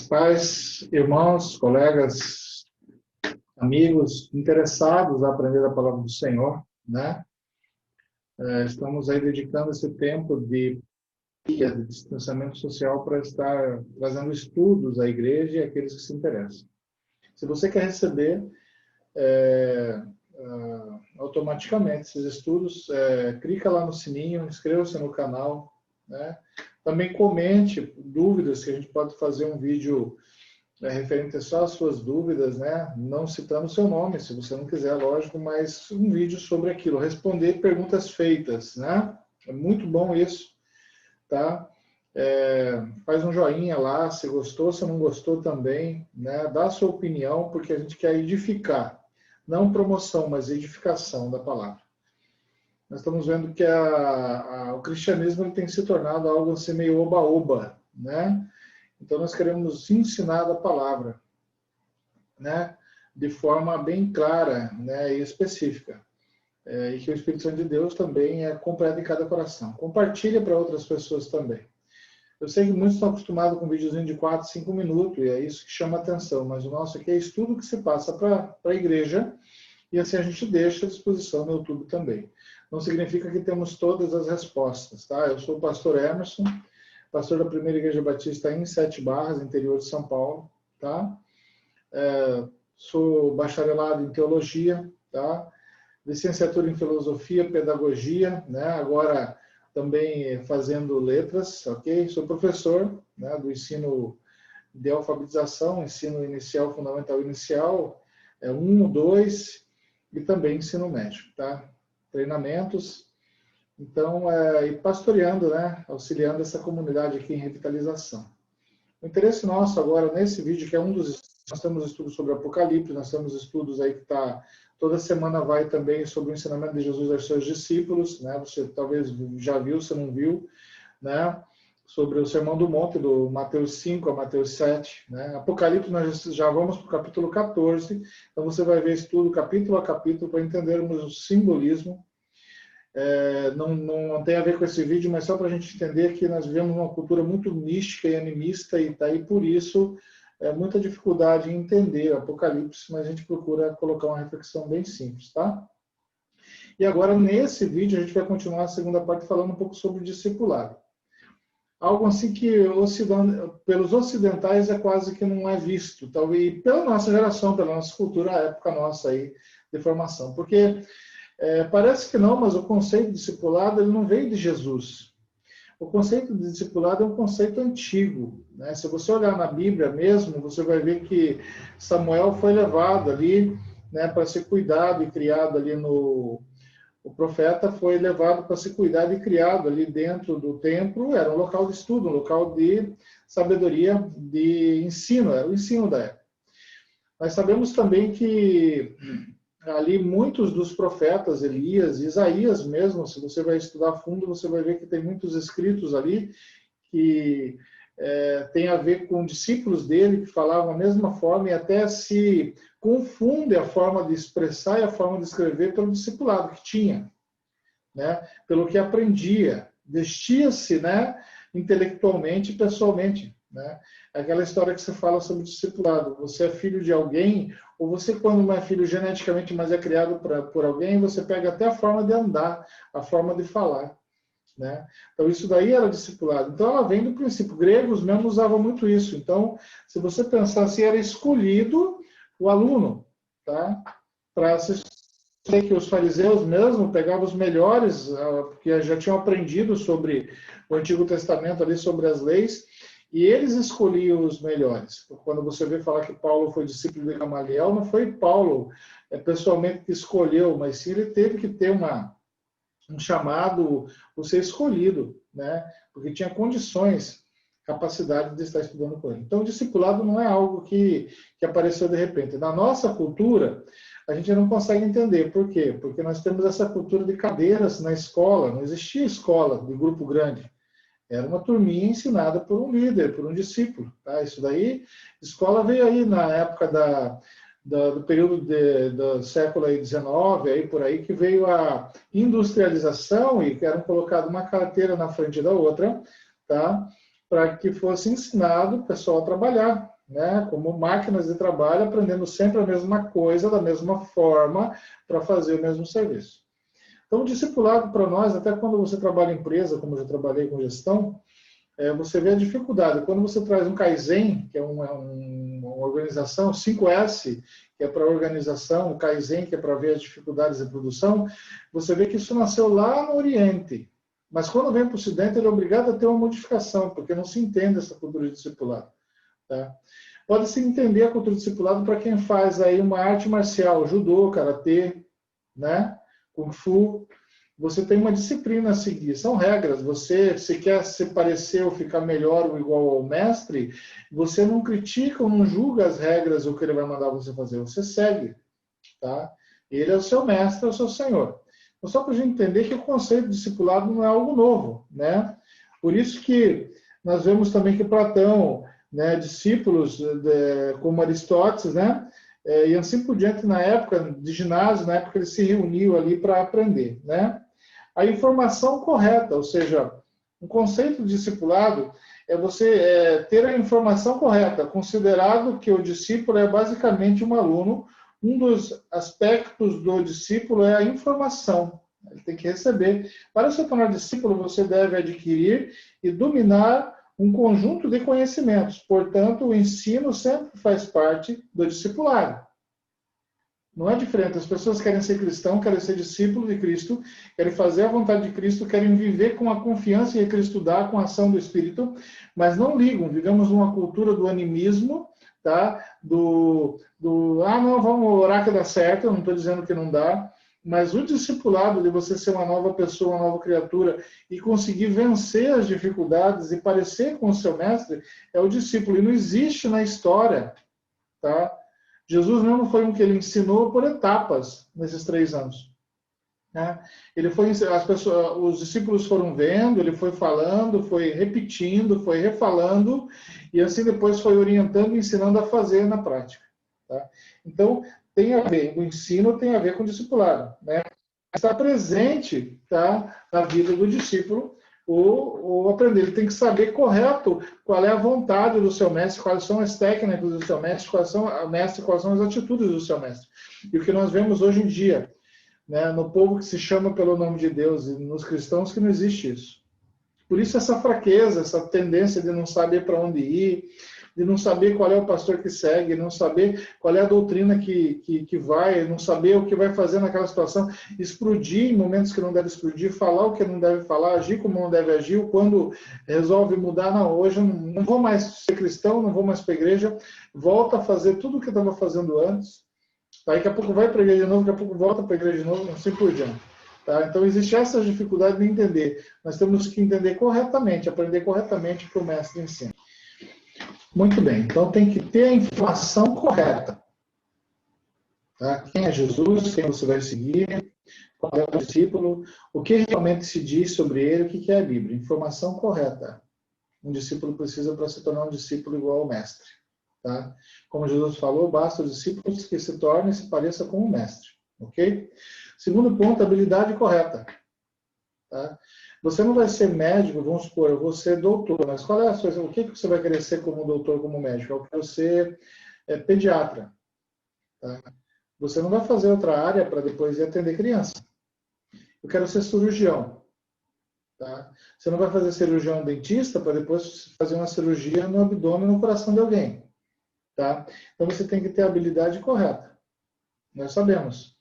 Pais, irmãos, colegas, amigos interessados a aprender a palavra do Senhor, né? Estamos aí dedicando esse tempo de distanciamento social para estar trazendo estudos à igreja e àqueles que se interessam. Se você quer receber automaticamente esses estudos, clica lá no sininho, inscreva-se no canal, né? Também comente dúvidas, que a gente pode fazer um vídeo referente só às suas dúvidas, né? Não citando o seu nome, se você não quiser, lógico, mas um vídeo sobre aquilo, responder perguntas feitas, né? É muito bom isso, tá? Faz um joinha lá, se gostou, se não gostou também, né? Dá a sua opinião, porque a gente quer edificar, não promoção, mas edificação da palavra. Nós estamos vendo que o cristianismo ele tem se tornado algo assim meio oba-oba, né? Então, nós queremos ensinar a palavra, né, de forma bem clara, né, e específica. E que o Espírito Santo de Deus também completa em cada coração. Compartilha para outras pessoas também. Eu sei que muitos estão acostumados com um videozinho de 4, 5 minutos, e é isso que chama a atenção, mas o nosso aqui é estudo que se passa para a igreja, e assim a gente deixa à disposição no YouTube também. Não significa que temos todas as respostas, tá? Eu sou o pastor Emerson, pastor da Primeira Igreja Batista em Sete Barras, interior de São Paulo, tá? Sou bacharelado em Teologia, tá? Licenciatura em Filosofia, Pedagogia, né? Agora também fazendo Letras, ok? Sou professor, né, do ensino de alfabetização, ensino inicial, fundamental inicial, 1, 2, e também ensino médio, tá? Treinamentos. Então, e pastoreando, né, auxiliando essa comunidade aqui em revitalização. O interesse nosso agora, nesse vídeo, que é um dos... Nós temos estudos sobre Apocalipse, nós temos estudos aí que está... Toda semana vai também sobre o ensinamento de Jesus aos seus discípulos, né? Você talvez já viu, se não viu, né? Sobre o Sermão do Monte, do Mateus 5 a Mateus 7, né? Apocalipse, nós já vamos para o capítulo 14, então você vai ver estudo capítulo a capítulo para entendermos o simbolismo. Não tem a ver com esse vídeo, mas só para a gente entender que nós vivemos uma cultura muito mística e animista, e daí por isso muita dificuldade em entender o Apocalipse, mas a gente procura colocar uma reflexão bem simples, tá? E agora, nesse vídeo, a gente vai continuar a segunda parte falando um pouco sobre o discipulado. Algo assim que pelos ocidentais é quase que não é visto, talvez pela nossa geração, pela nossa cultura, a época nossa aí de formação, porque parece que não, mas o conceito de discipulado ele não veio de Jesus. O conceito de discipulado é um conceito antigo, né? Se você olhar na Bíblia mesmo, você vai ver que Samuel foi levado ali, né, para ser cuidado e criado ali no... O profeta foi levado para ser cuidado e criado ali dentro do templo, era um local de estudo, um local de sabedoria, de ensino, era o ensino da época. Nós sabemos também que ali muitos dos profetas, Elias, Isaías mesmo, se você vai estudar a fundo, você vai ver que tem muitos escritos ali que tem a ver com discípulos dele que falavam a mesma forma e até se confunde a forma de expressar e a forma de escrever pelo discipulado que tinha, né? Pelo que aprendia, vestia-se, né, intelectualmente e pessoalmente, né? Aquela história que você fala sobre discipulado, você é filho de alguém, ou você, quando não é filho geneticamente, mas é criado por alguém, você pega até a forma de andar, a forma de falar, né? Então, isso daí era discipulado. Então, ela vem do princípio. Gregos mesmo usavam muito isso. Então, se você pensar assim, era escolhido o aluno, tá? Para assistir, que os fariseus mesmo pegavam os melhores, que já tinham aprendido sobre o Antigo Testamento, ali sobre as leis, e eles escolhiam os melhores. Quando você vê falar que Paulo foi discípulo de Gamaliel, não foi Paulo pessoalmente que escolheu, mas sim ele teve que ter um chamado, por ser escolhido, né? Porque tinha condições, capacidade de estar estudando com ele. Então, o discipulado não é algo que apareceu de repente. Na nossa cultura, a gente não consegue entender. Por quê? Porque nós temos essa cultura de cadeiras na escola. Não existia escola de grupo grande. Era uma turminha ensinada por um líder, por um discípulo. Tá? Isso daí, escola veio aí na época do período do século XIX, aí por aí, que veio a industrialização e que eram colocadas uma carteira na frente da outra, tá? para que fosse ensinado o pessoal a trabalhar, né, como máquinas de trabalho, aprendendo sempre a mesma coisa, da mesma forma, para fazer o mesmo serviço. Então, o discipulado para nós, até quando você trabalha em empresa, como eu já trabalhei com gestão, você vê a dificuldade. Quando você traz um Kaizen, que é uma organização, 5S, que é para organização, o Kaizen, que é para ver as dificuldades de produção, você vê que isso nasceu lá no Oriente. Mas quando vem para o Ocidente, ele é obrigado a ter uma modificação, porque não se entende essa cultura de discipulado. Tá? Pode-se entender a cultura de discipulado para quem faz aí uma arte marcial, judô, karatê, né? Kung Fu. Você tem uma disciplina a seguir, são regras. Você, se quer se parecer ou ficar melhor ou igual ao mestre, você não critica ou não julga as regras ou o que ele vai mandar você fazer, você segue. Tá? Ele é o seu mestre, é o seu senhor. Então, só para a gente entender que o conceito de discipulado não é algo novo. Né? Por isso que nós vemos também que Platão, né, discípulos como Aristóteles, né, e assim por diante, na época de ginásio, na época ele se reuniu ali para aprender. Né? A informação correta, ou seja, um conceito de discipulado é você ter a informação correta, considerado que o discípulo é basicamente um aluno. Um dos aspectos do discípulo é a informação. Ele tem que receber. Para se tornar discípulo, você deve adquirir e dominar um conjunto de conhecimentos. Portanto, o ensino sempre faz parte do discipulado. Não é diferente. As pessoas querem ser cristão, querem ser discípulo de Cristo, querem fazer a vontade de Cristo, querem viver com a confiança que Cristo dá, com a ação do Espírito, mas não ligam. Vivemos numa cultura do animismo, tá? Não, vamos orar que dá certo. Eu não estou dizendo que não dá, mas o discipulado de você ser uma nova pessoa, uma nova criatura e conseguir vencer as dificuldades e parecer com o seu mestre é o discípulo. E não existe na história, tá? Jesus mesmo foi um que ele ensinou por etapas nesses 3 anos. Né? Os discípulos foram vendo, ele foi falando, foi repetindo, foi refalando, e assim depois foi orientando e ensinando a fazer na prática. Tá? Então, tem a ver, o ensino tem a ver com o discipulado. Né? Está presente, tá, na vida do discípulo, o aprender. Ele tem que saber correto qual é a vontade do seu mestre, quais são as técnicas do seu mestre, quais são as atitudes do seu mestre. E o que nós vemos hoje em dia, né, no povo que se chama pelo nome de Deus e nos cristãos, que não existe isso. Por isso essa fraqueza, essa tendência de não saber para onde ir, de não saber qual é o pastor que segue, não saber qual é a doutrina que vai, não saber o que vai fazer naquela situação, explodir em momentos que não deve explodir, falar o que não deve falar, agir como não deve agir, quando resolve mudar, não, hoje eu não vou mais ser cristão, não vou mais para a igreja, volta a fazer tudo o que estava fazendo antes, daqui a pouco vai para a igreja de novo, daqui a pouco volta para a igreja de novo, assim por diante. Tá? Então, existe essa dificuldade de entender. Nós temos que entender corretamente, aprender corretamente o que o mestre ensina. Muito bem, então tem que ter a informação correta. Tá? Quem é Jesus, quem você vai seguir, qual é o discípulo, o que realmente se diz sobre ele, o que é a Bíblia. Informação correta. Um discípulo precisa para se tornar um discípulo igual ao mestre. Tá? Como Jesus falou, basta os discípulos que se tornem e se pareçam com o mestre. Ok? Segundo ponto, habilidade correta. Tá? Você não vai ser médico, vamos supor, eu vou ser doutor, mas qual é a sua, o que você vai querer ser como doutor, como médico? Eu quero ser pediatra. Tá? Você não vai fazer outra área para depois ir atender criança. Eu quero ser cirurgião. Tá? Você não vai fazer cirurgião dentista para depois fazer uma cirurgia no abdômen, no coração de alguém. Tá? Então você tem que ter a habilidade correta. Nós sabemos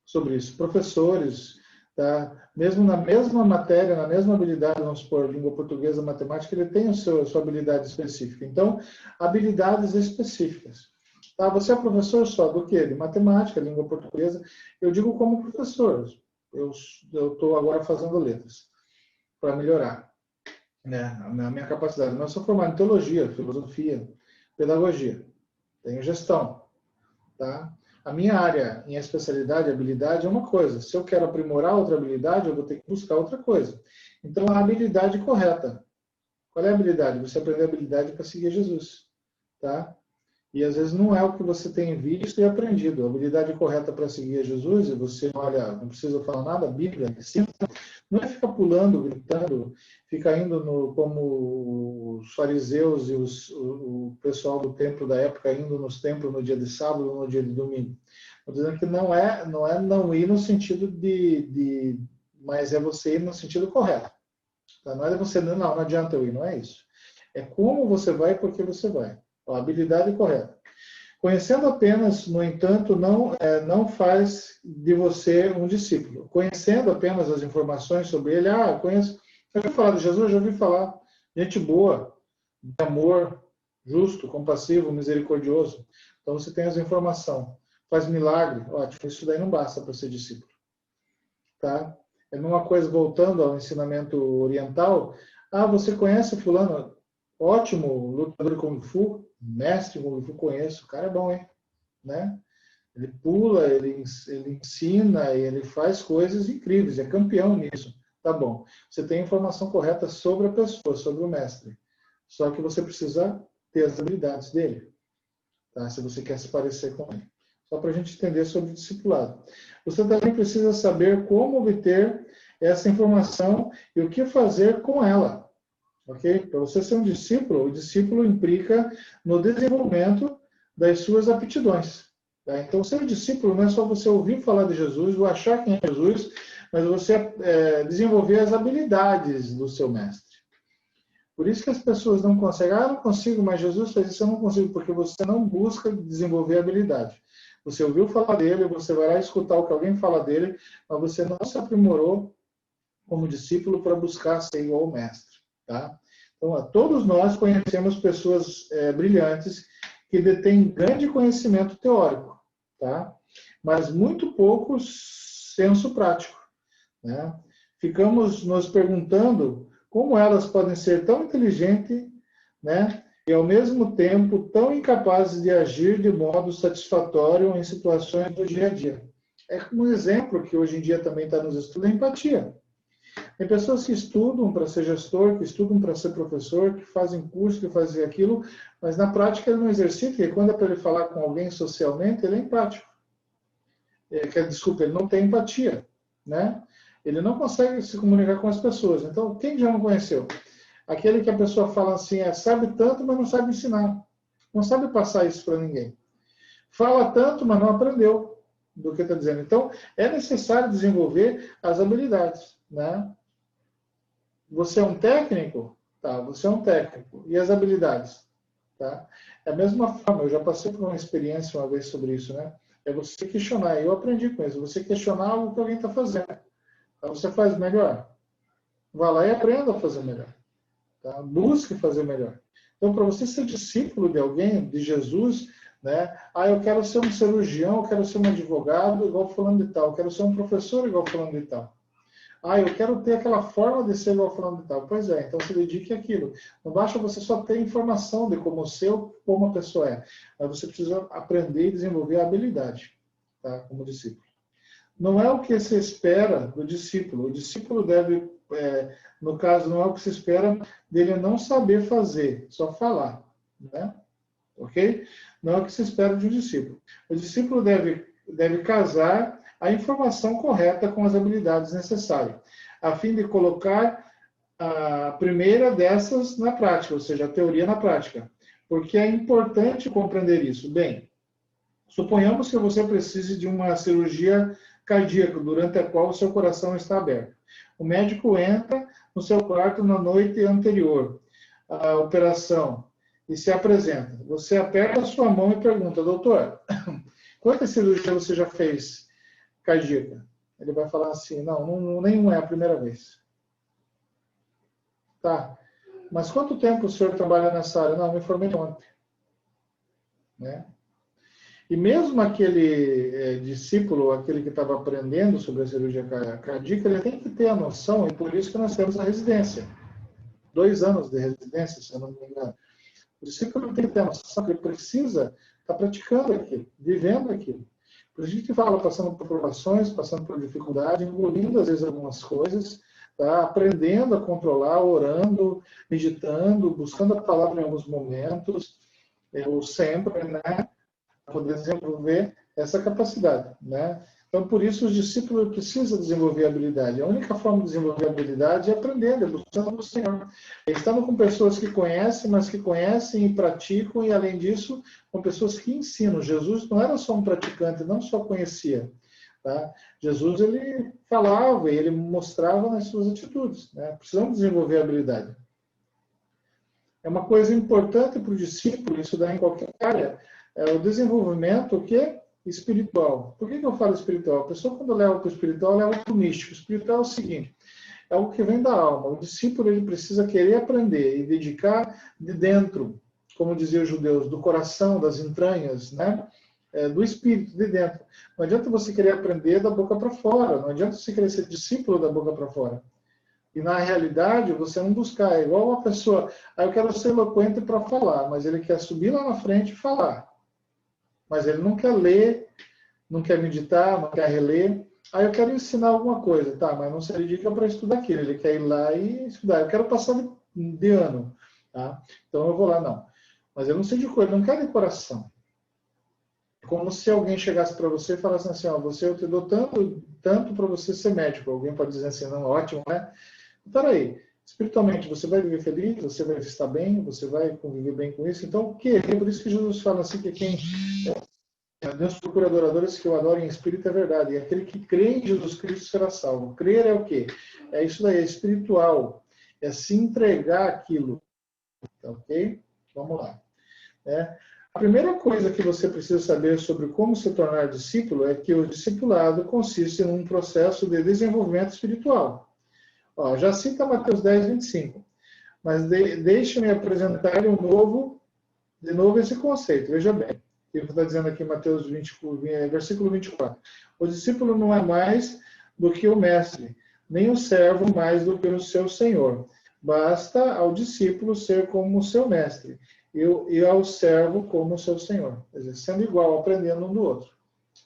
sobre isso. Professores, tá? Mesmo na mesma matéria, na mesma habilidade, vamos supor, língua portuguesa, matemática, ele tem a sua habilidade específica. Então, habilidades específicas. Tá? Você é professor só do quê? De matemática, língua portuguesa. Eu digo como professor. Eu estou agora fazendo letras para melhorar, né, a minha capacidade. Eu sou formado em teologia, filosofia, pedagogia. Tenho gestão. Tá? A minha área em especialidade, habilidade, é uma coisa. Se eu quero aprimorar outra habilidade, eu vou ter que buscar outra coisa. Então, a habilidade correta. Qual é a habilidade? Você aprender a habilidade para seguir Jesus. Tá? E às vezes não é o que você tem visto e aprendido. A habilidade correta para seguir Jesus, e você olha, não precisa falar nada, a Bíblia ensina, não é ficar pulando, gritando, fica indo como os fariseus e o pessoal do templo da época indo nos templos no dia de sábado ou no dia de domingo. Estou dizendo que não é não ir no sentido mas é você ir no sentido correto. Tá? Não é você, não adianta eu ir, não é isso. É como você vai e por que você vai. A habilidade correta. Conhecendo apenas, no entanto, não faz de você um discípulo. Conhecendo apenas as informações sobre ele, conheço, já ouvi falar de Jesus, já ouvi falar. Gente boa, de amor, justo, compassivo, misericordioso. Então você tem as informações. Faz milagre, ótimo. Isso daí não basta para ser discípulo. Tá? É a mesma coisa, voltando ao ensinamento oriental. Você conhece fulano? Ótimo, lutador de Kung Fu, mestre de Kung Fu, conheço. O cara é bom, hein? Né? Ele pula, ele ensina, ele faz coisas incríveis, é campeão nisso. Tá bom. Você tem a informação correta sobre a pessoa, sobre o mestre. Só que você precisa ter as habilidades dele, tá? Se você quer se parecer com ele. Só para a gente entender sobre o discipulado. Você também precisa saber como obter essa informação e o que fazer com ela. Ok? Para você ser um discípulo, o discípulo implica no desenvolvimento das suas aptidões. Tá? Então, ser um discípulo não é só você ouvir falar de Jesus ou achar quem é Jesus, mas você desenvolver as habilidades do seu mestre. Por isso que as pessoas não conseguem. Eu não consigo, mas Jesus fez isso, eu não consigo, porque você não busca desenvolver habilidade. Você ouviu falar dele, você vai lá escutar o que alguém fala dele, mas você não se aprimorou como discípulo para buscar ser igual ao mestre. Tá? Então, todos nós conhecemos pessoas brilhantes que detêm grande conhecimento teórico, tá? Mas muito pouco senso prático. Né? Ficamos nos perguntando como elas podem ser tão inteligentes, né? E ao mesmo tempo tão incapazes de agir de modo satisfatório em situações do dia a dia. É como um exemplo que hoje em dia também está nos estudos, a empatia. Tem pessoas que estudam para ser gestor, que estudam para ser professor, que fazem curso, que fazem aquilo, mas na prática ele não exercita, e quando é para ele falar com alguém socialmente, ele é empático. Desculpa, ele não tem empatia, né? Ele não consegue se comunicar com as pessoas. Então, quem já não conheceu? Aquele que a pessoa fala assim, sabe tanto, mas não sabe ensinar. Não sabe passar isso para ninguém. Fala tanto, mas não aprendeu do que está dizendo. Então, é necessário desenvolver as habilidades, né? Você é um técnico? Tá, você é um técnico. E as habilidades? Tá? É a mesma forma, eu já passei por uma experiência uma vez sobre isso, né? É você questionar. Eu aprendi com isso. Você questionar algo que alguém está fazendo. Então, você faz melhor? Vá lá e aprenda a fazer melhor. Tá? Busque fazer melhor. Então, para você ser discípulo de alguém, de Jesus, né? Eu quero ser um cirurgião, eu quero ser um advogado igual fulano de tal, eu quero ser um professor igual fulano de tal. Eu quero ter aquela forma de ser igual fulano de tal. Pois é, então se dedique àquilo. Não basta você só ter informação de como ser ou como a pessoa é, mas você precisa aprender e desenvolver a habilidade, tá? Como discípulo. Não é o que se espera do discípulo. O discípulo deve, no caso, não é o que se espera dele não saber fazer, só falar, né? Ok? Não é o que se espera de um discípulo. O discípulo deve casar a informação correta com as habilidades necessárias, a fim de colocar a primeira dessas na prática, ou seja, a teoria na prática. Porque é importante compreender isso. Bem, suponhamos que você precise de uma cirurgia cardíaca, durante a qual o seu coração está aberto. O médico entra no seu quarto na noite anterior à operação e se apresenta. Você aperta a sua mão e pergunta, doutor, quantas cirurgias você já fez cardíaca? Ele vai falar assim, não, nenhuma, é a primeira vez. Tá, mas quanto tempo o senhor trabalha nessa área? Não, me formei ontem. Né? E mesmo aquele discípulo, aquele que estava aprendendo sobre a cirurgia cardíaca, ele tem que ter a noção, e por isso que nós temos a residência. 2 anos de residência, se eu não me engano. O discípulo tem que ter a noção que ele precisa estar praticando aquilo, vivendo aquilo. Por isso a gente fala, passando por provações, passando por dificuldade, engolindo às vezes algumas coisas, tá? Aprendendo a controlar, orando, meditando, buscando a palavra em alguns momentos, ou sempre, né? Poder desenvolver essa capacidade, né? Então, por isso, os discípulos precisam desenvolver habilidade. A única forma de desenvolver habilidade é aprendendo, é buscando o Senhor. Estando com pessoas que conhecem, mas que conhecem e praticam, e, além disso, com pessoas que ensinam. Jesus não era só um praticante, não só conhecia. Tá? Jesus, ele falava e ele mostrava nas suas atitudes. Né? Precisamos desenvolver habilidade. É uma coisa importante para o discípulo, isso dá em qualquer área, é o desenvolvimento, o quê? Espiritual. Por que eu falo espiritual? A pessoa, quando leva para o espiritual, leva para o místico. O espiritual é o seguinte, é algo que vem da alma. O discípulo, ele precisa querer aprender e dedicar de dentro, como diziam os judeus, do coração, das entranhas, né? Do espírito, de dentro. Não adianta você querer aprender da boca para fora, não adianta você querer ser discípulo da boca para fora. E na realidade, você não buscar, é igual uma pessoa, eu quero ser eloquente para falar, mas ele quer subir lá na frente e falar. Mas ele não quer ler, não quer meditar, não quer reler. Eu quero ensinar alguma coisa, tá, mas não se dedica para estudar aquilo, ele quer ir lá e estudar. Eu quero passar de ano, tá? Então eu vou lá, não. Mas eu não sei de coisa, não quero decoração. É como se alguém chegasse para você e falasse assim, eu te dou tanto para você ser médico. Alguém pode dizer assim, não, ótimo, né? Peraí, espiritualmente, você vai viver feliz, você vai estar bem, você vai conviver bem com isso. Então, o quê? É por isso que Jesus fala assim, que quem Deus procura adoradores que o adorem em espírito é verdade. E aquele que crê em Jesus Cristo será salvo. Crer é o quê? É isso daí, é espiritual. É se entregar aquilo. Tá, ok? Vamos lá. A primeira coisa que você precisa saber sobre como se tornar discípulo é que o discipulado consiste num processo de desenvolvimento espiritual. Já cita Mateus 10, 25. Mas deixe-me apresentar de novo esse conceito. Veja bem. Ele está dizendo aqui em Mateus 20, versículo 24. O discípulo não é mais do que o mestre, nem o servo mais do que o seu senhor. Basta ao discípulo ser como o seu mestre, e ao servo como o seu senhor. Quer dizer, sendo igual, aprendendo um do outro.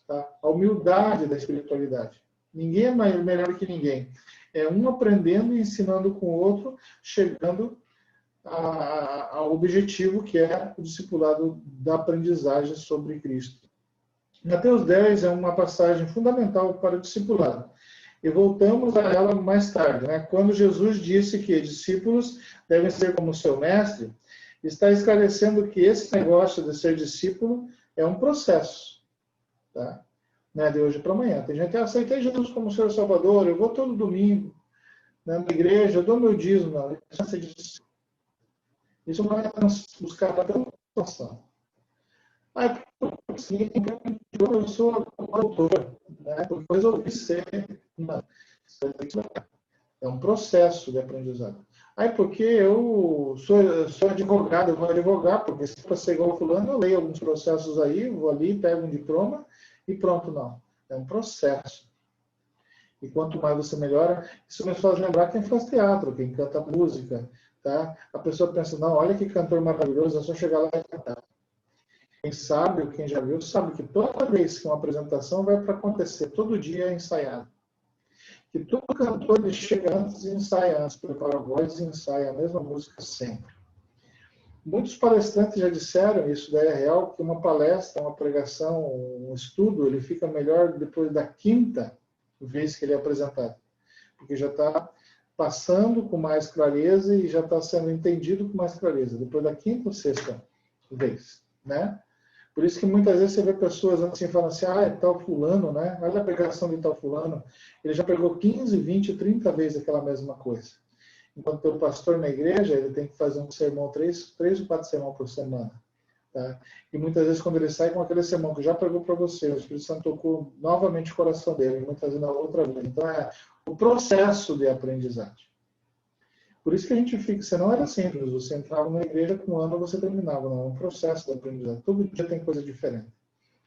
Tá? A humildade da espiritualidade. Ninguém é melhor que ninguém. É um aprendendo e ensinando com o outro, chegando ao objetivo que é o discipulado da aprendizagem sobre Cristo. Mateus 10 é uma passagem fundamental para o discipulado. E voltamos a ela mais tarde, né? Quando Jesus disse que discípulos devem ser como seu mestre, está esclarecendo que esse negócio de ser discípulo é um processo. Tá? Não é de hoje para amanhã. Tem gente que aceitei Jesus como seu Salvador, eu vou todo domingo na igreja, eu dou meu dízimo, não. Isso não é buscar a transformação. Sim, eu sou autor, né? Porque eu resolvi ser. Não. É um processo de aprendizado. Porque eu sou advogado, eu vou advogar, porque se para ser igual fulano, eu leio alguns processos aí, vou ali, pego um diploma e pronto, não. É um processo. E quanto mais você melhora, isso me faz lembrar quem faz teatro, quem canta música, tá? A pessoa pensa, não, olha que cantor maravilhoso, é só chegar lá e cantar. Quem sabe, ou quem já viu, sabe que toda vez que uma apresentação vai para acontecer, todo dia é ensaiado. Que todo cantor ele chega antes e ensaia antes, prepara a voz e ensaia a mesma música sempre. Muitos palestrantes já disseram, isso daí é real, que uma palestra, uma pregação, um estudo, ele fica melhor depois da quinta vez que ele é apresentado. Porque já está passando com mais clareza e já está sendo entendido com mais clareza, depois da quinta ou sexta vez, né? Por isso que muitas vezes você vê pessoas assim, falando assim, é tal fulano, né? Olha a pregação de tal fulano, ele já pregou 15, 20, 30 vezes aquela mesma coisa. Enquanto o pastor na igreja, ele tem que fazer um sermão, 3 ou 4 sermões por semana. Tá? E muitas vezes quando ele sai com aquele sermão que já pregou para você, o Espírito Santo tocou novamente o coração dele, muitas vezes na outra vez. Então é o processo de aprendizagem. Por isso que a gente fixa, não era simples, você entrava na igreja, com um ano você terminava, não, é um processo de aprendizagem. Todo dia tem coisa diferente.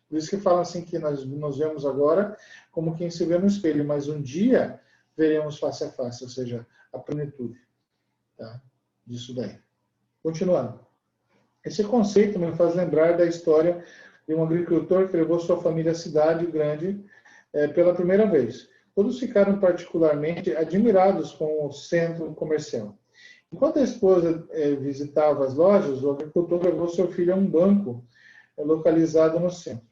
Por isso que falam assim que nós nos vemos agora como quem se vê no espelho, mas um dia veremos face a face, ou seja, a plenitude, tá? Disso daí. Continuando. Esse conceito me faz lembrar da história de um agricultor que levou sua família à cidade grande pela primeira vez. Todos ficaram particularmente admirados com o centro comercial. Enquanto a esposa visitava as lojas, o agricultor levou seu filho a um banco localizado no centro.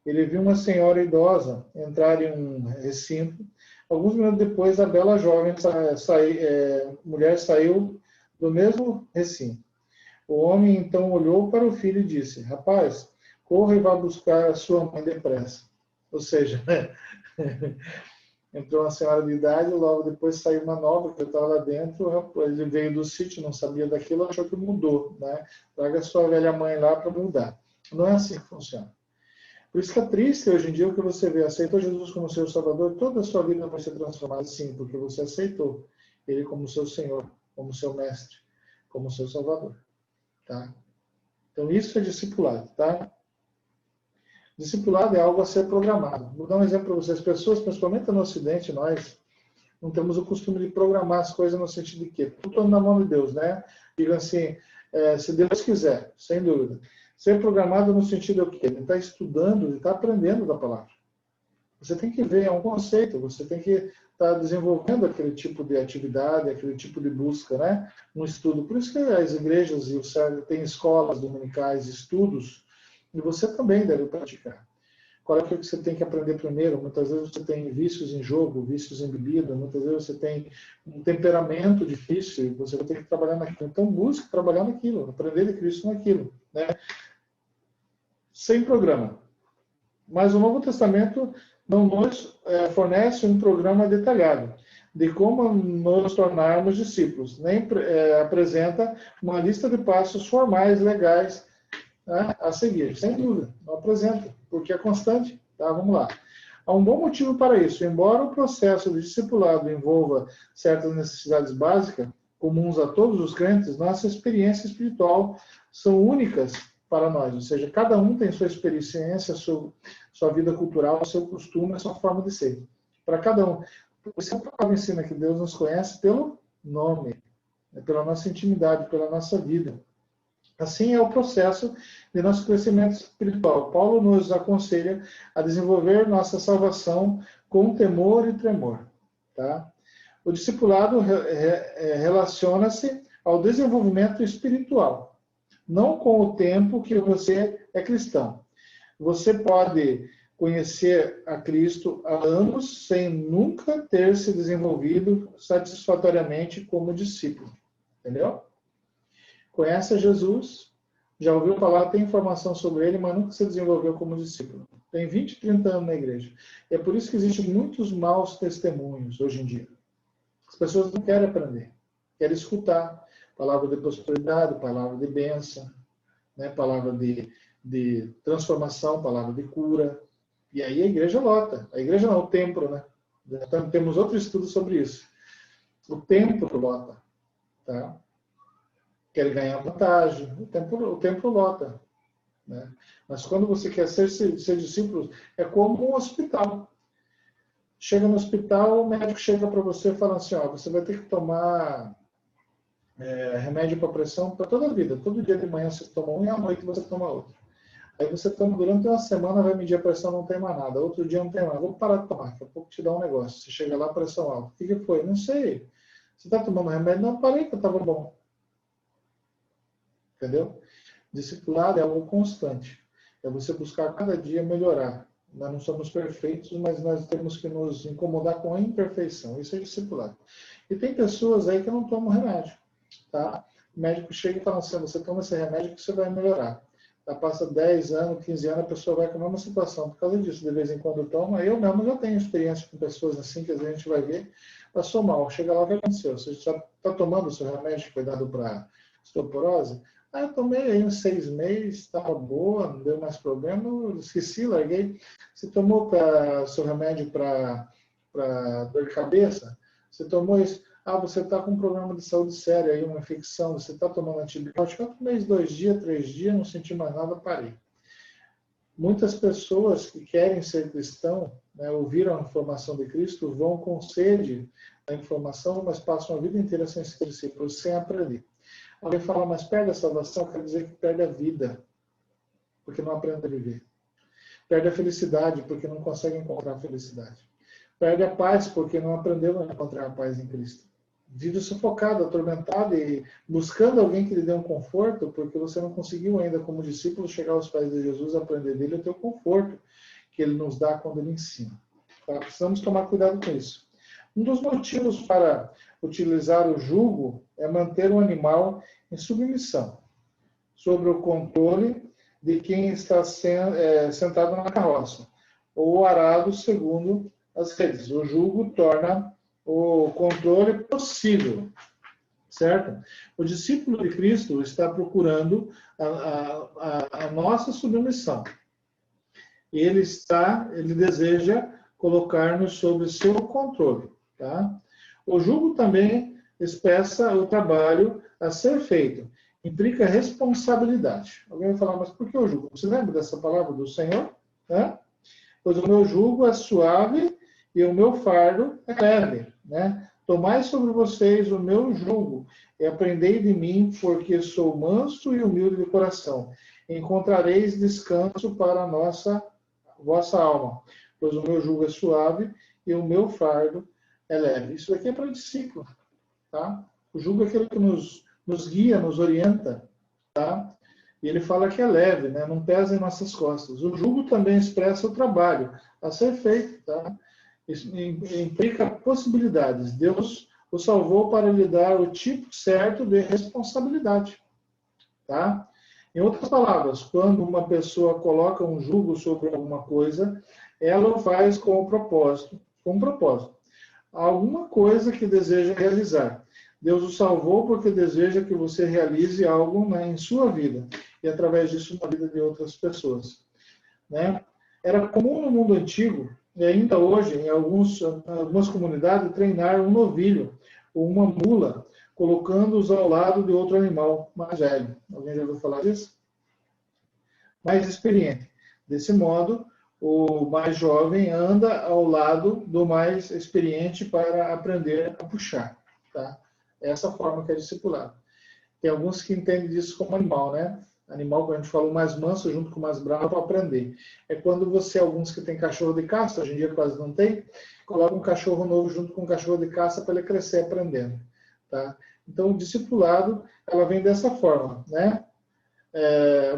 Ele viu uma senhora idosa entrar em um recinto. Alguns minutos depois, a bela jovem mulher saiu do mesmo recinto. O homem então olhou para o filho e disse: rapaz, corra e vá buscar a sua mãe depressa. Ou seja, entrou uma senhora de idade, logo depois saiu uma nova que estava lá dentro. Ele veio do sítio, não sabia daquilo, achou que mudou, né? Traga a sua velha mãe lá para mudar. Não é assim que funciona. Por isso que é triste hoje em dia o que você vê. Aceitou Jesus como seu Salvador, toda a sua vida vai ser transformada, sim, porque você aceitou Ele como seu Senhor, como seu Mestre, como seu Salvador. Tá? Então isso é discipulado, tá? Discipulado é algo a ser programado. Vou dar um exemplo para vocês. Pessoas, principalmente no Ocidente, nós não temos o costume de programar as coisas no sentido de que tudo na mão de Deus, né? Diga assim, se Deus quiser, sem dúvida. Ser programado no sentido de quê? Ele está estudando, ele está aprendendo da palavra. Você tem que ver, é um conceito, você tem que estar desenvolvendo aquele tipo de atividade, aquele tipo de busca, né? No estudo. Por isso que as igrejas e o CERN têm escolas dominicais, estudos, e você também deve praticar. Qual é o que você tem que aprender primeiro? Muitas vezes você tem vícios em jogo, vícios em bebida, muitas vezes você tem um temperamento difícil, você vai ter que trabalhar naquilo. Então busque trabalhar naquilo, aprender de Cristo naquilo, né? Sem programa. Mas o Novo Testamento não nos fornece um programa detalhado de como nos tornarmos discípulos. Nem apresenta uma lista de passos formais, legais, né, a seguir. Sem dúvida, não apresenta, porque é constante. Tá? Vamos lá. Há um bom motivo para isso. Embora o processo de discipulado envolva certas necessidades básicas, comuns a todos os crentes, nossa experiência espiritual são únicas para nós. Ou seja, cada um tem sua experiência, sua vida cultural, seu costume, a sua forma de ser. Para cada um. Por isso que a palavra ensina que Deus nos conhece pelo nome, pela nossa intimidade, pela nossa vida. Assim é o processo de nosso crescimento espiritual. Paulo nos aconselha a desenvolver nossa salvação com temor e tremor. Tá? O discipulado relaciona-se ao desenvolvimento espiritual, não com o tempo que você é cristão. Você pode conhecer a Cristo há anos sem nunca ter se desenvolvido satisfatoriamente como discípulo. Entendeu? Conhece a Jesus, já ouviu falar, tem informação sobre ele, mas nunca se desenvolveu como discípulo. Tem 20, 30 anos na igreja. E é por isso que existem muitos maus testemunhos hoje em dia. As pessoas não querem aprender, querem escutar palavra de prosperidade, palavra de bênção, né? Palavra de transformação, palavra de cura. E aí a igreja lota. A igreja não, o templo, né? Então, temos outro estudo sobre isso. O templo lota. Tá? Quer ganhar vantagem, o templo lota. Né? Mas quando você quer ser discípulo, é como um hospital. Chega no hospital, o médico chega para você e fala assim, ó, você vai ter que tomar remédio para pressão para toda a vida. Todo dia de manhã você toma um e à noite você toma outro. Aí você toma durante uma semana, vai medir a pressão, não tem mais nada. Outro dia não tem mais. Vou parar de tomar, daqui a pouco te dá um negócio. Você chega lá, pressão alta. O que foi? Não sei. Você está tomando remédio? Não, parei que estava bom. Entendeu? Discipulado é algo constante. É você buscar cada dia melhorar. Nós não somos perfeitos, mas nós temos que nos incomodar com a imperfeição. Isso é discipulado. E tem pessoas aí que não tomam remédio. Tá? O médico chega e fala assim, você toma esse remédio que você vai melhorar. Já passa 10 anos, 15 anos, a pessoa vai com a mesma situação. Por causa disso, de vez em quando toma. Eu mesmo já tenho experiência com pessoas assim, que a gente vai ver, passou mal. Chega lá, o que aconteceu? Você já está tomando o seu remédio que foi dado para osteoporose? Eu tomei aí uns 6 meses, estava boa, não deu mais problema, eu esqueci, larguei. Você tomou o seu remédio para dor de cabeça? Você tomou isso? Você está com um problema de saúde sério aí, uma infecção, você está tomando antibiótico? Eu tomei 2 dias, 3 dias, não senti mais nada, parei. Muitas pessoas que querem ser cristão, né, ouviram a informação de Cristo, vão com sede da informação, mas passam a vida inteira sem ser discípulos, sem aprender. Alguém fala, mas perde a salvação, quer dizer que perde a vida, porque não aprende a viver. Perde a felicidade, porque não consegue encontrar a felicidade. Perde a paz, porque não aprendeu a encontrar a paz em Cristo. Vive sufocado, atormentado e buscando alguém que lhe dê um conforto, porque você não conseguiu ainda, como discípulo, chegar aos pés de Jesus, aprender dele o teu conforto. que ele nos dá quando ele ensina. Tá? Precisamos tomar cuidado com isso. Um dos motivos para utilizar o jugo é manter o animal em submissão, sobre o controle de quem está sentado na carroça, ou arado segundo as redes. O jugo torna o controle possível, certo? O discípulo de Cristo está procurando a nossa submissão. Ele deseja colocar-nos sob seu controle, tá? O jugo também expressa o trabalho a ser feito, implica responsabilidade. Alguém vai falar, mas por que o jugo? Você lembra dessa palavra do Senhor? Né? Pois o meu jugo é suave e o meu fardo é leve, né? Tomai sobre vocês o meu jugo e aprendei de mim, porque sou manso e humilde de coração. Encontrareis descanso para a vossa alma, pois o meu jugo é suave e o meu fardo é leve. Isso daqui é para discípulo, tá? O jugo é aquele que nos guia, nos orienta, tá? E ele fala que é leve, né? Não pesa em nossas costas. O jugo também expressa o trabalho a ser feito, tá? Isso implica possibilidades. Deus o salvou para lhe dar o tipo certo de responsabilidade, tá? Em outras palavras, quando uma pessoa coloca um jugo sobre alguma coisa, ela o faz com um propósito. Alguma coisa que deseja realizar. Deus o salvou porque deseja que você realize algo, né, em sua vida e através disso na vida de outras pessoas, né? Era comum no mundo antigo e ainda hoje em algumas comunidades treinar um novilho ou uma mula, colocando-os ao lado de outro animal mais velho. Alguém já ouviu falar disso? Mais experiente. Desse modo, o mais jovem anda ao lado do mais experiente para aprender a puxar, tá? Essa forma que é discipulado. Tem alguns que entendem disso como animal, né? Animal, quando a gente fala o mais manso junto com o mais bravo para aprender. É quando alguns que têm cachorro de caça, hoje em dia quase não tem, coloca um cachorro novo junto com um cachorro de caça para ele crescer aprendendo, tá? Então, o discipulado, ela vem dessa forma, né?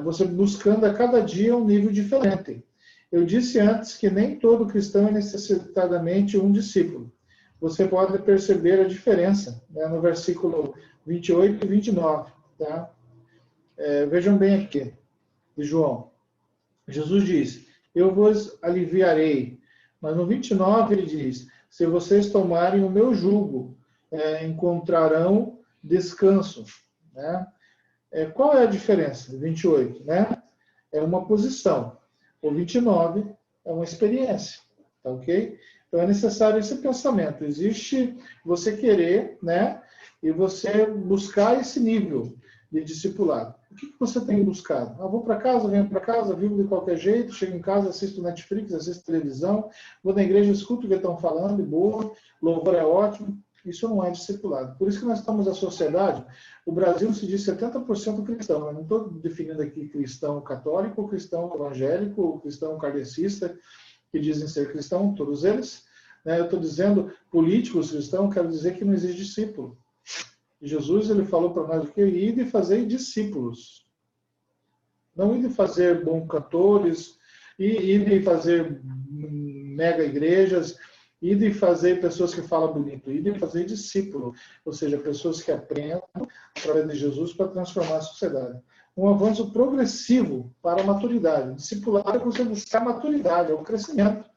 Você buscando a cada dia um nível diferente. Eu disse antes que nem todo cristão é necessariamente um discípulo. Você pode perceber a diferença, né, no versículo 28 e 29. Tá? Vejam bem aqui, de João. Jesus diz, eu vos aliviarei. Mas no 29 ele diz, se vocês tomarem o meu jugo, encontrarão descanso. Né? Qual é a diferença? 28, né? É uma posição. O 29 é uma experiência, tá ok? Então é necessário esse pensamento. Existe você querer, né? E você buscar esse nível de discipulado. O que você tem buscado? Vou para casa, venho para casa, vivo de qualquer jeito, chego em casa, assisto Netflix, assisto televisão, vou na igreja, escuto o que estão falando, e boa, louvor é ótimo. Isso não é discipulado. Por isso que nós estamos na sociedade, o Brasil se diz 70% cristão. Eu não estou definindo aqui cristão católico, cristão evangélico, cristão kardecista, que dizem ser cristão, todos eles. Né? Eu estou dizendo políticos cristãos, quero dizer que não existe discípulo. E Jesus ele falou para nós o que? Ir de fazer discípulos. Não ir de fazer bons cantores, ir de fazer mega igrejas, e de fazer pessoas que falam bonito, e de fazer discípulo, ou seja, pessoas que aprendam através de Jesus para transformar a sociedade. Um avanço progressivo para a maturidade. Discipulado é você buscar maturidade, é o crescimento.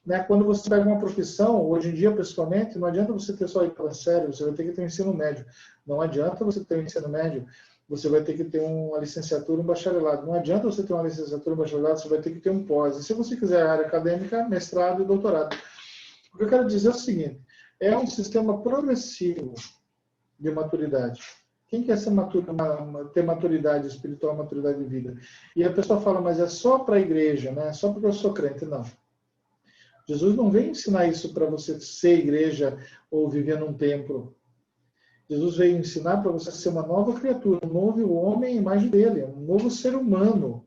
Né? Quando você pega uma profissão, hoje em dia, principalmente, não adianta você ter só ir para sério, você vai ter que ter um ensino médio. Não adianta você ter um ensino médio, você vai ter que ter uma licenciatura, um bacharelado. Não adianta você ter uma licenciatura, um bacharelado, você vai ter que ter um pós. E se você quiser a área acadêmica, mestrado e doutorado. O que eu quero dizer é o seguinte, é um sistema progressivo de maturidade. Quem quer ter maturidade espiritual, maturidade de vida? E a pessoa fala, mas é só para a igreja, né? Só porque eu sou crente. Não. Jesus não veio ensinar isso para você ser igreja ou viver num templo. Jesus veio ensinar para você ser uma nova criatura, um novo homem à imagem dele, um novo ser humano,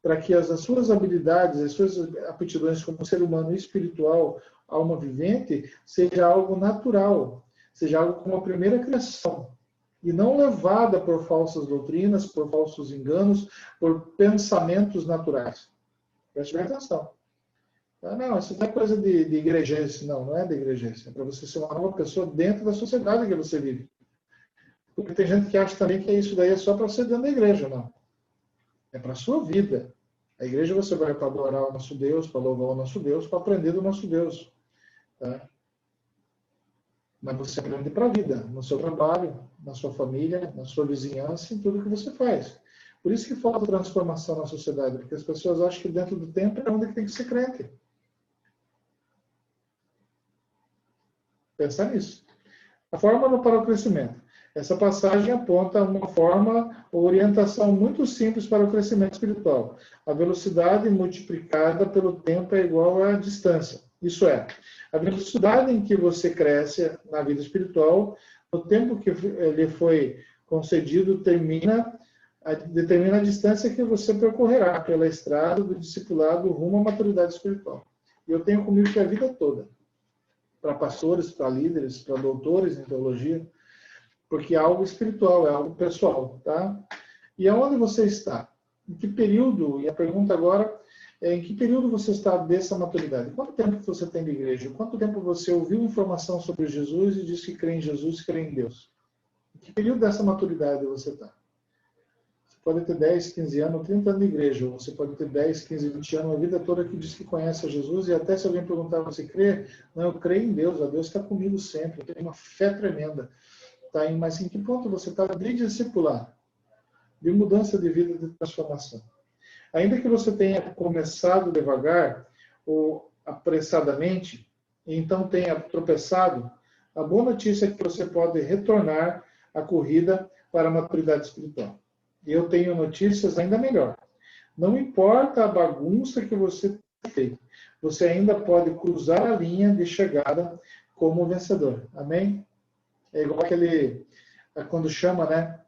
para que as suas habilidades, as suas aptidões como ser humano espiritual, alma vivente, seja algo natural, seja algo como a primeira criação, e não levada por falsas doutrinas, por falsos enganos, por pensamentos naturais. Preste bem atenção. Ah, não, isso não é coisa de igrejense. Não, não é de igrejense. É para você ser uma nova pessoa dentro da sociedade que você vive. Porque tem gente que acha também que isso daí é só para ser dentro da igreja. Não. É para a sua vida. A igreja você vai para adorar o nosso Deus, para louvar o nosso Deus, para aprender do nosso Deus. Tá? Mas você aprende para a vida, no seu trabalho, na sua família, na sua vizinhança, em tudo que você faz. Por isso que falta transformação na sociedade, porque as pessoas acham que dentro do templo é onde tem que ser crente. Pensar nisso. A fórmula para o crescimento. Essa passagem aponta uma forma ou orientação muito simples para o crescimento espiritual. A velocidade multiplicada pelo tempo é igual à distância. Isso é, a velocidade em que você cresce na vida espiritual, no tempo que lhe foi concedido, determina a distância que você percorrerá pela estrada do discipulado rumo à maturidade espiritual. E eu tenho comigo que a vida toda, para pastores, para líderes, para doutores em teologia, porque é algo espiritual, é algo pessoal, tá? E aonde você está? Em que período? E a pergunta agora é em que período você está dessa maturidade? Quanto tempo você tem de igreja? Quanto tempo você ouviu informação sobre Jesus e disse que crê em Jesus, crê em Deus? Em que período dessa maturidade você está? Você pode ter 10, 15 anos, 30 anos de igreja, ou você pode ter 10, 15, 20 anos, a vida toda que diz que conhece a Jesus, e até se alguém perguntar, você crê? Não, eu creio em Deus, a Deus está comigo sempre, eu tenho uma fé tremenda. Tá, mas em que ponto você está de discipular, de mudança de vida, de transformação? Ainda que você tenha começado devagar ou apressadamente, e então tenha tropeçado, a boa notícia é que você pode retornar à corrida para a maturidade espiritual. E eu tenho notícias ainda melhor. Não importa a bagunça que você fez, você ainda pode cruzar a linha de chegada como vencedor. Amém? É igual aquele, quando chama, né,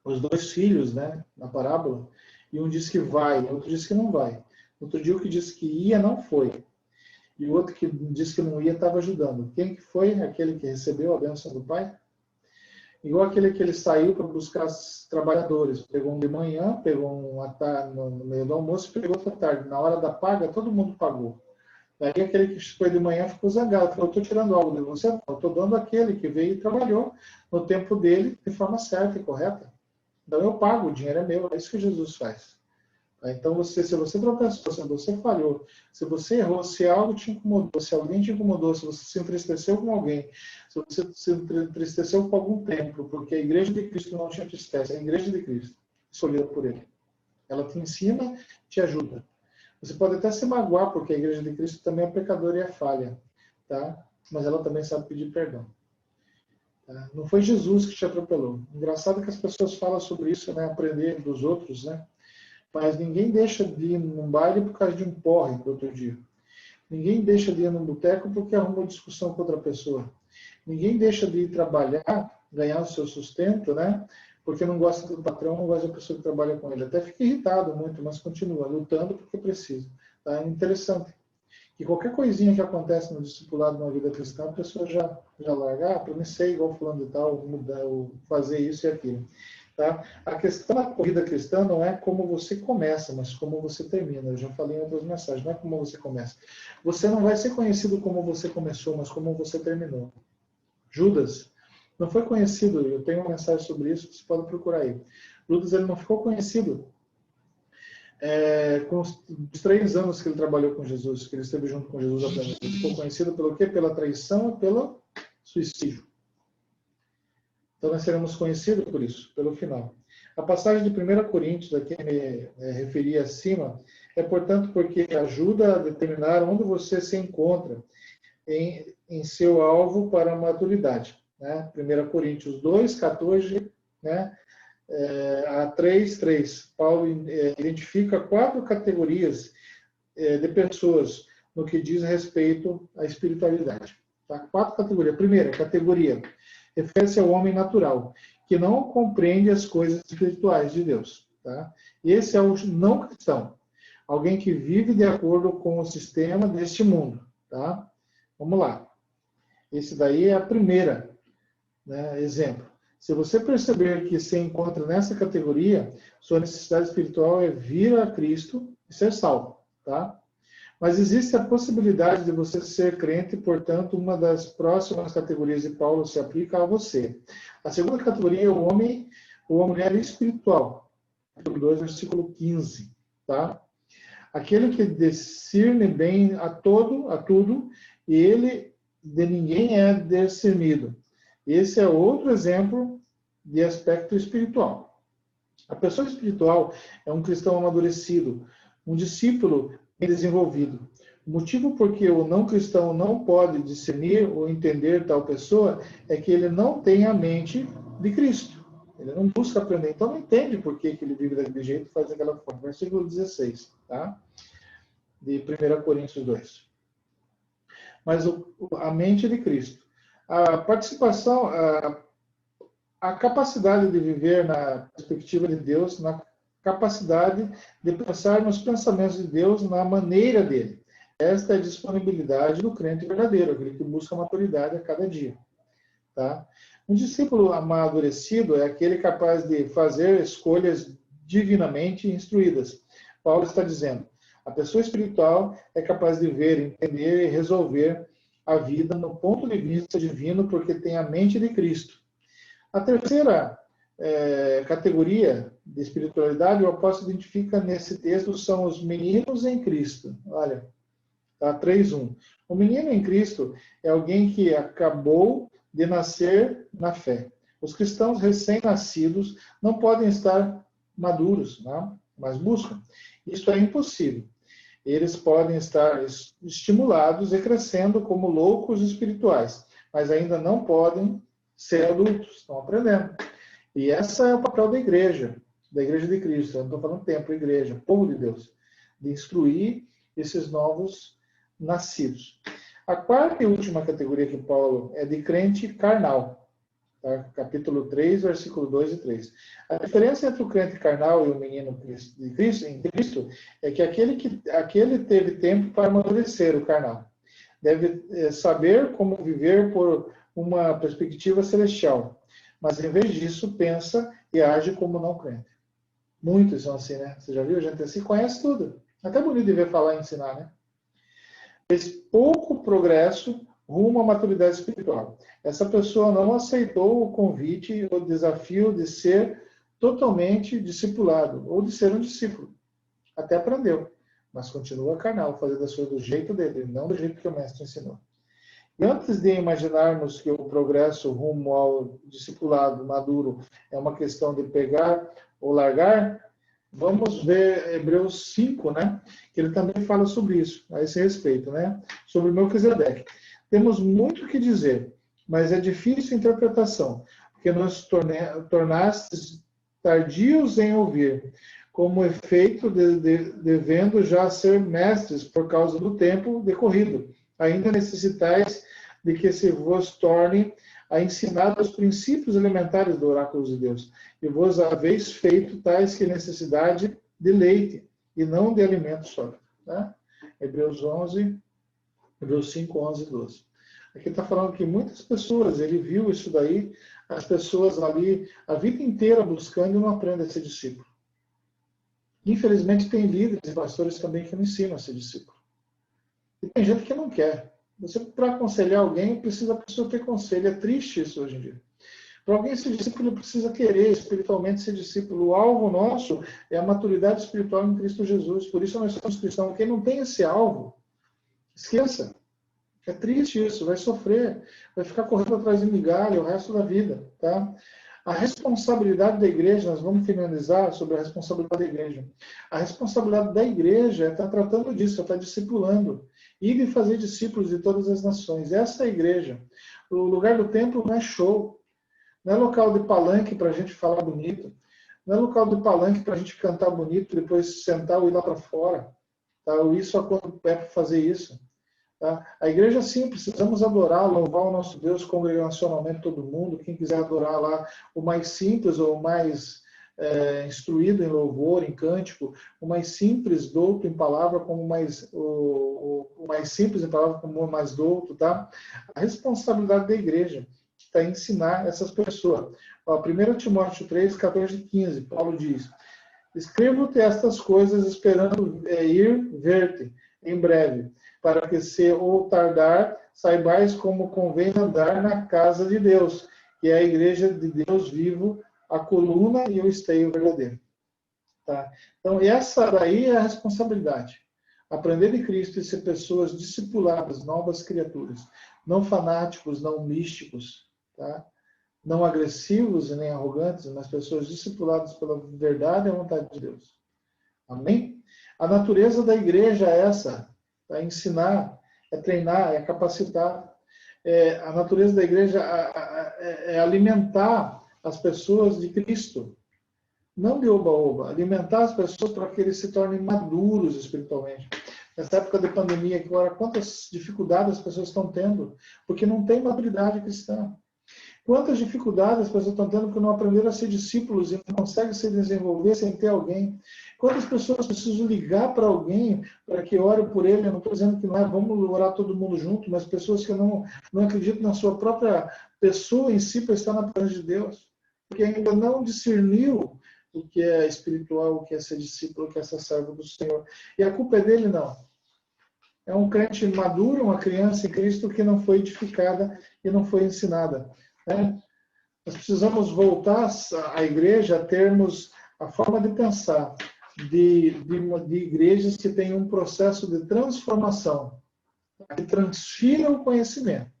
os dois filhos, né, na parábola, e um diz que vai, o outro diz que não vai. Outro dia o que disse que ia não foi. E o outro que disse que não ia estava ajudando. Quem que foi? Aquele que recebeu a bênção do pai? Igual aquele que ele saiu para buscar os trabalhadores. Pegou um de manhã, pegou um no meio do almoço, pegou outra tarde. Na hora da paga, todo mundo pagou. Daí aquele que foi de manhã ficou zangado, falou, eu estou tirando algo de você, eu estou dando aquele que veio e trabalhou no tempo dele de forma certa e correta. Então eu pago, o dinheiro é meu, é isso que Jesus faz. Então se você tropeçou, se você falhou, se você errou, se algo te incomodou, se alguém te incomodou, se você se entristeceu com alguém, se você se entristeceu com algum templo, porque a igreja de Cristo não te entristece, é a igreja de Cristo, escolhida por ele. Ela te ensina, te ajuda. Você pode até se magoar, porque a igreja de Cristo também é pecadora e é falha, tá? Mas ela também sabe pedir perdão. Tá? Não foi Jesus que te atropelou. Engraçado que as pessoas falam sobre isso, né? Aprender dos outros, né? Mas ninguém deixa de ir num baile por causa de um porre do outro dia. Ninguém deixa de ir num boteco porque arruma uma discussão com outra pessoa. Ninguém deixa de ir trabalhar, ganhar o seu sustento, né? Porque não gosta do patrão, não gosta da pessoa que trabalha com ele. Até fica irritado muito, mas continua lutando porque precisa. Tá? É interessante. Que qualquer coisinha que acontece no discipulado de uma vida cristã, a pessoa já larga, para mim ser igual fulano de tal, mudar, fazer isso e aquilo. Tá? A questão da corrida cristã não é como você começa, mas como você termina. Eu já falei em outras mensagens, não é como você começa. Você não vai ser conhecido como você começou, mas como você terminou. Judas não foi conhecido, eu tenho uma mensagem sobre isso, você pode procurar aí. Judas ele não ficou conhecido com os 3 anos que ele trabalhou com Jesus, que ele esteve junto com Jesus apenas. Ele ficou conhecido pelo quê? Pela traição e pelo suicídio. Então nós seremos conhecidos por isso, pelo final. A passagem de 1 Coríntios, a que me referi acima, é, portanto, porque ajuda a determinar onde você se encontra em seu alvo para a maturidade. Né? 1 Coríntios 2, 14, né? A 3, 3. Paulo identifica 4 categorias de pessoas no que diz respeito à espiritualidade. Tá? 4 categorias. Primeira categoria refere-se ao homem natural, que não compreende as coisas espirituais de Deus. Tá? Esse é o não cristão. Alguém que vive de acordo com o sistema deste mundo. Tá? Vamos lá. Esse daí é a primeira, né, exemplo. Se você perceber que se encontra nessa categoria, sua necessidade espiritual é vir a Cristo e ser salvo. tá? Mas existe a possibilidade de você ser crente, portanto, uma das próximas categorias de Paulo se aplica a você. A segunda categoria é o homem ou a mulher espiritual. Capítulo 2, versículo 15, tá? Aquele que discerne bem a tudo, e ele de ninguém é discernido. Esse é outro exemplo de aspecto espiritual. A pessoa espiritual é um cristão amadurecido, um discípulo bem desenvolvido. O motivo por que o não cristão não pode discernir ou entender tal pessoa é que ele não tem a mente de Cristo. Ele não busca aprender, então não entende por que ele vive daquele jeito e faz daquela forma. Versículo 16, tá? De 1 Coríntios 2. Mas a mente de Cristo. A participação, a capacidade de viver na perspectiva de Deus, na capacidade de pensar nos pensamentos de Deus na maneira dele. Esta é a disponibilidade do crente verdadeiro, aquele que busca maturidade a cada dia. Tá? Um discípulo amadurecido é aquele capaz de fazer escolhas divinamente instruídas. Paulo está dizendo, a pessoa espiritual é capaz de ver, entender e resolver a vida no ponto de vista divino, porque tem a mente de Cristo. A terceira categoria de espiritualidade, o apóstolo identifica nesse texto, são os meninos em Cristo. Olha, tá? 3:1. O menino em Cristo é alguém que acabou de nascer na fé. Os cristãos recém-nascidos não podem estar maduros, né? Mas buscam. Isso é impossível. Eles podem estar estimulados e crescendo como loucos espirituais, mas ainda não podem ser adultos, estão aprendendo. E esse é o papel da igreja de Cristo. Eu não estou falando templo, igreja, povo de Deus, de instruir esses novos nascidos. A quarta e última categoria que Paulo é de crente carnal. Tá? Capítulo 3, versículo 2 e 3. A diferença entre o crente carnal e o menino de Cristo, em Cristo é que aquele teve tempo para amadurecer o carnal. Deve saber como viver por uma perspectiva celestial. Mas, em vez disso, pensa e age como não crente. Muitos são assim, né? Você já viu? A gente assim conhece tudo. Até bonito de ver falar e ensinar, né? Fez pouco progresso rumo à maturidade espiritual. Essa pessoa não aceitou o convite, o desafio de ser totalmente discipulado, ou de ser um discípulo. Até aprendeu, mas continua carnal, fazendo as coisas do jeito dele, não do jeito que o mestre ensinou. E antes de imaginarmos que o progresso rumo ao discipulado maduro é uma questão de pegar ou largar, vamos ver Hebreus 5, né? Que ele também fala sobre isso, a esse respeito, né? Sobre Melquisedeque. Temos muito o que dizer, mas é difícil a interpretação, porque nos tornastes tardios em ouvir, como efeito devendo já ser mestres por causa do tempo decorrido. Ainda necessitais de que se vos torne a ensinar os princípios elementares do oráculo de Deus, e vos haveis feito tais que necessidade de leite, e não de alimento sólido. Né? Hebreus 5, 11 e 12. Aqui está falando que muitas pessoas, ele viu isso daí, as pessoas ali, a vida inteira buscando e não aprendem a ser discípulo. Infelizmente, tem líderes e pastores também que não ensinam a ser discípulo. E tem gente que não quer. Você, para aconselhar alguém, precisa a pessoa ter conselho. É triste isso hoje em dia. Para alguém ser discípulo, ele precisa querer espiritualmente ser discípulo. O alvo nosso é a maturidade espiritual em Cristo Jesus. Por isso nós somos cristãos. Quem não tem esse alvo, esqueça. É triste isso, vai sofrer. Vai ficar correndo atrás de migalha o resto da vida. Tá? A responsabilidade da igreja, nós vamos finalizar sobre a responsabilidade da igreja. A responsabilidade da igreja é estar tratando disso, é estar discipulando. E de fazer discípulos de todas as nações. Essa é a igreja. O lugar do templo não é show. Não é local de palanque para a gente falar bonito. Não é local de palanque para a gente cantar bonito, depois sentar ou ir lá para fora. Tá? Isso é quando é para fazer isso. Tá? A igreja, sim, precisamos adorar, louvar o nosso Deus congregacionalmente, todo mundo. Quem quiser adorar lá, o mais simples ou o mais instruído em louvor, em cântico, o mais simples, douto em palavra, como o mais simples em palavra, como o mais douto. Tá? A responsabilidade da igreja está em ensinar essas pessoas. Ó, 1 Timóteo 3, 14 e 15, Paulo diz: Escrevo-te estas coisas esperando ir ver-te em breve, para que se ou tardar, saibais como convém andar na casa de Deus, que é a igreja de Deus vivo, a coluna e o esteio verdadeiro. Tá? Então, essa daí é a responsabilidade. Aprender de Cristo e ser pessoas discipuladas, novas criaturas. Não fanáticos, não místicos, tá? Não agressivos e nem arrogantes, mas pessoas discipuladas pela verdade e a vontade de Deus. Amém? A natureza da igreja é essa. É ensinar, é treinar, é capacitar. A natureza da igreja é alimentar as pessoas de Cristo. Não de oba-oba, alimentar as pessoas para que eles se tornem maduros espiritualmente. Nessa época de pandemia, agora, quantas dificuldades as pessoas estão tendo? Porque não tem maturidade cristã. Quantas dificuldades as pessoas estão tendo porque não aprenderam a ser discípulos e não conseguem se desenvolver sem ter alguém? Quantas pessoas precisam ligar para alguém para que ore por ele? Eu não estou dizendo que não é, vamos orar todo mundo junto, mas pessoas que não acreditam na sua própria pessoa em si para estar na presença de Deus. Porque ainda não discerniu o que é espiritual, o que é ser discípulo, o que é ser servo do Senhor. E a culpa é dele, não. É um crente maduro, uma criança em Cristo que não foi edificada e não foi ensinada. Né? Nós precisamos voltar à igreja a termos a forma de pensar de igrejas que têm um processo de transformação, que transfira o conhecimento,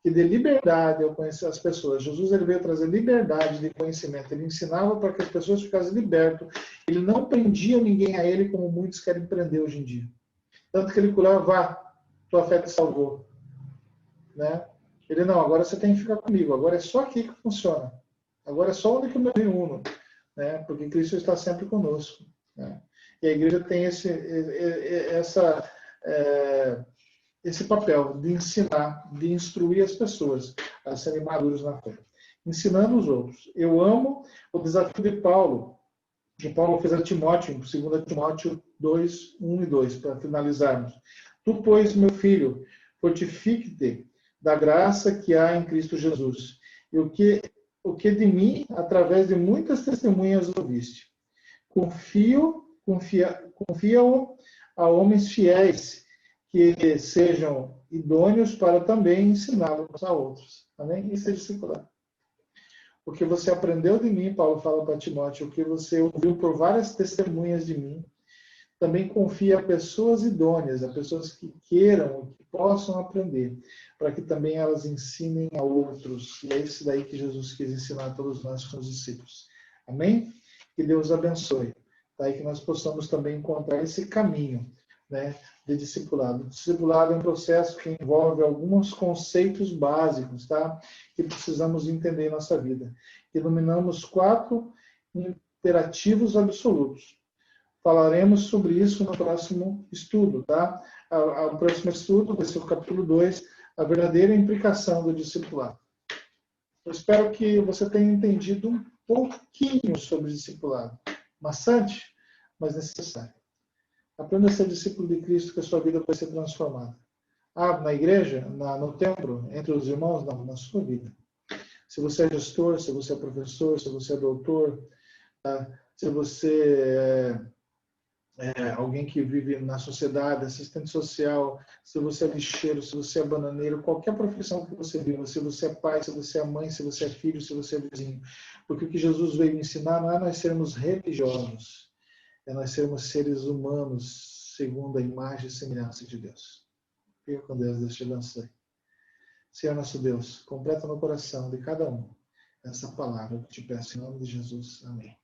que dê liberdade ao conhecer as pessoas. Jesus ele veio trazer liberdade de conhecimento. Ele ensinava para que as pessoas ficassem libertas. Ele não prendia ninguém a ele como muitos querem prender hoje em dia. Tanto que ele curava, vá, tua fé te salvou. Né? Ele, não, agora você tem que ficar comigo. Agora é só aqui que funciona. Agora é só onde que eu me reúno. Né? Porque Cristo está sempre conosco. Né? E a igreja tem esse papel de ensinar, de instruir as pessoas a serem maduros na fé. Ensinando os outros. Eu amo o desafio de Paulo, que Paulo fez a Timóteo, 2 Timóteo 2, 1 e 2, para finalizarmos. Tu, pois, meu filho, fortifique-te da graça que há em Cristo Jesus. E o que de mim, através de muitas testemunhas, ouviste. Confia-o a homens fiéis, que sejam idôneos para também ensiná-los a outros. Amém? Isso é discipulado. O que você aprendeu de mim, Paulo fala para Timóteo, o que você ouviu por várias testemunhas de mim, também confia a pessoas idôneas, a pessoas que queiram, que possam aprender, para que também elas ensinem a outros. E é isso daí que Jesus quis ensinar a todos nós com os discípulos. Amém? Que Deus abençoe. Daí que nós possamos também encontrar esse caminho, né, de discipulado. O discipulado é um processo que envolve alguns conceitos básicos, tá? Que precisamos entender em nossa vida. Iluminamos 4 imperativos absolutos. Falaremos sobre isso no próximo estudo, tá? O próximo estudo vai ser o capítulo 2, a verdadeira implicação do discipulado. Eu espero que você tenha entendido um pouquinho sobre o discipulado. Maçante, mas necessário. Aprenda a ser discípulo de Cristo, que a sua vida vai ser transformada. Na igreja, no templo, entre os irmãos, não, na sua vida. Se você é gestor, se você é professor, se você é doutor, se você é alguém que vive na sociedade, assistente social, se você é lixeiro, se você é bananeiro, qualquer profissão que você viva, se você é pai, se você é mãe, se você é filho, se você é vizinho. Porque o que Jesus veio ensinar não é nós sermos religiosos, é nós sermos seres humanos segundo a imagem e semelhança de Deus. Fica com Deus, Deus te abençoe. Senhor nosso Deus, completa no coração de cada um essa palavra que te peço em nome de Jesus. Amém.